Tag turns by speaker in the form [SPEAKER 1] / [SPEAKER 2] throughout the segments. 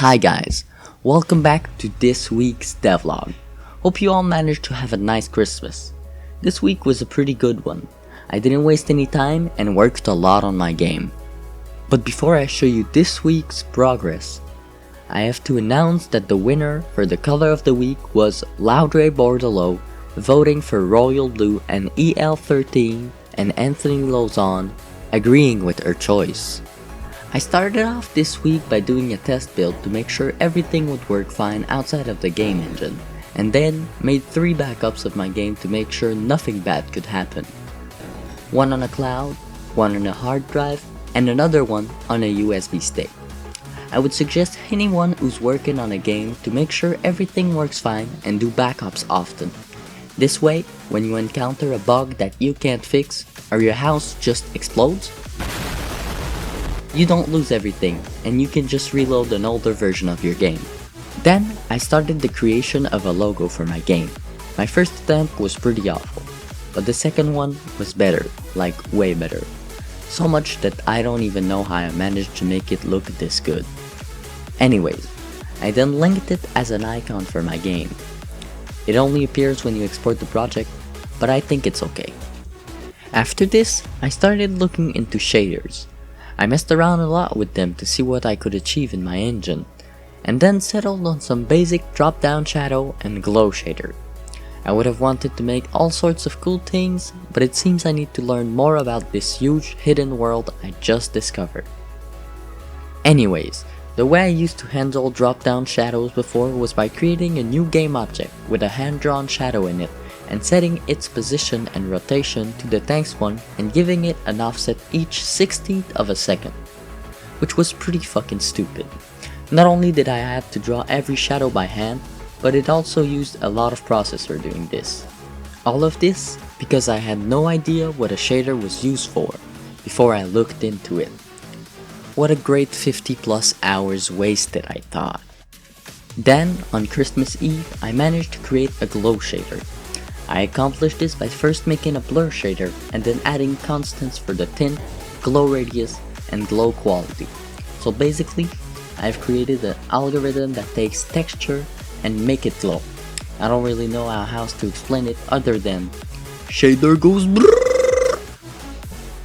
[SPEAKER 1] Hi guys, welcome back to this week's devlog. Hope you all managed to have a nice Christmas. This week was a pretty good one. I didn't waste any time and worked a lot on my game. But before I show you this week's progress, I have to announce that the winner for the color of the week was Laudre Bordelot, voting for Royal Blue and EL13 and Anthony Lozon agreeing with her choice. I started off this week by doing a test build to make sure everything would work fine outside of the game engine, and then made 3 backups of my game to make sure nothing bad could happen. One on a cloud, one on a hard drive, and another one on a USB stick. I would suggest anyone who's working on a game to make sure everything works fine and do backups often. This way, when you encounter a bug that you can't fix or your house just explodes, you don't lose everything and you can just reload an older version of your game. Then I started the creation of a logo for my game. My first attempt was pretty awful, but the second one was better, like way better. So much that I don't even know how I managed to make it look this good. Anyways, I then linked it as an icon for my game. It only appears when you export the project, but I think it's okay. After this, I started looking into shaders. I messed around a lot with them to see what I could achieve in my engine, and then settled on some basic drop-down shadow and glow shader. I would have wanted to make all sorts of cool things, but it seems I need to learn more about this huge hidden world I just discovered. Anyways, the way I used to handle drop-down shadows before was by creating a new game object with a hand-drawn shadow in it, and setting its position and rotation to the tank's one and giving it an offset each 16th of a second. Which was pretty fucking stupid. Not only did I have to draw every shadow by hand, but it also used a lot of processor doing this. All of this because I had no idea what a shader was used for before I looked into it. What a great 50+ hours wasted, I thought. Then, on Christmas Eve, I managed to create a glow shader. I accomplished this by first making a blur shader and then adding constants for the tint, glow radius, and glow quality. So basically, I've created an algorithm that takes texture and make it glow. I don't really know how else to explain it other than shader goes brrrr.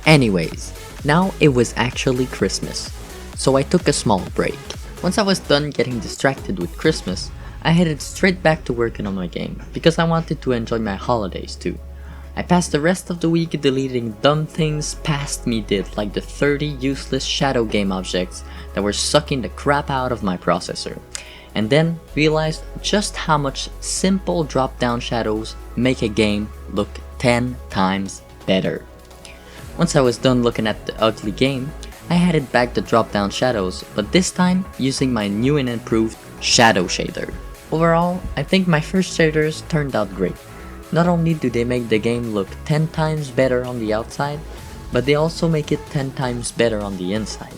[SPEAKER 1] Anyways, now it was actually Christmas, so I took a small break. Once I was done getting distracted with Christmas, I headed straight back to working on my game, because I wanted to enjoy my holidays too. I passed the rest of the week deleting dumb things past me did, like the 30 useless shadow game objects that were sucking the crap out of my processor, and then realized just how much simple drop-down shadows make a game look 10 times better. Once I was done looking at the ugly game, I headed back to drop-down shadows, but this time using my new and improved shadow shader. Overall, I think my first shaders turned out great. Not only do they make the game look 10 times better on the outside, but they also make it 10 times better on the inside.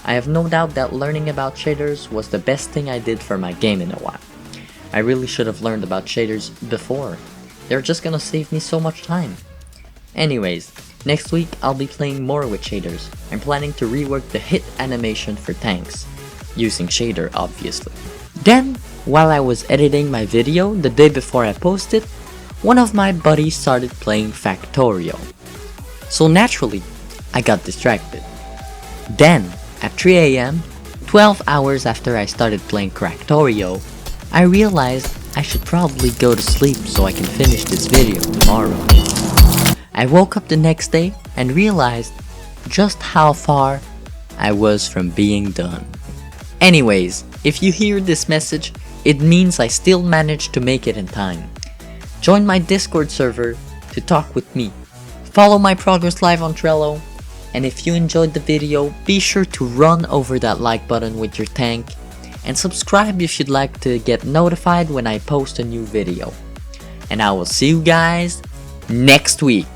[SPEAKER 1] I have no doubt that learning about shaders was the best thing I did for my game in a while. I really should have learned about shaders before. They're just gonna save me so much time. Anyways, next week I'll be playing more with shaders. I'm planning to rework the hit animation for tanks, using shader obviously. Then, while I was editing my video the day before I posted, one of my buddies started playing Factorio. So naturally, I got distracted. Then, at 3 AM, 12 hours after I started playing Factorio, I realized I should probably go to sleep so I can finish this video tomorrow. I woke up the next day and realized just how far I was from being done. Anyways, if you hear this message, it means I still managed to make it in time. Join my Discord server to talk with me. Follow my progress live on Trello. And if you enjoyed the video, be sure to run over that like button with your tank. And subscribe if you'd like to get notified when I post a new video. And I will see you guys next week.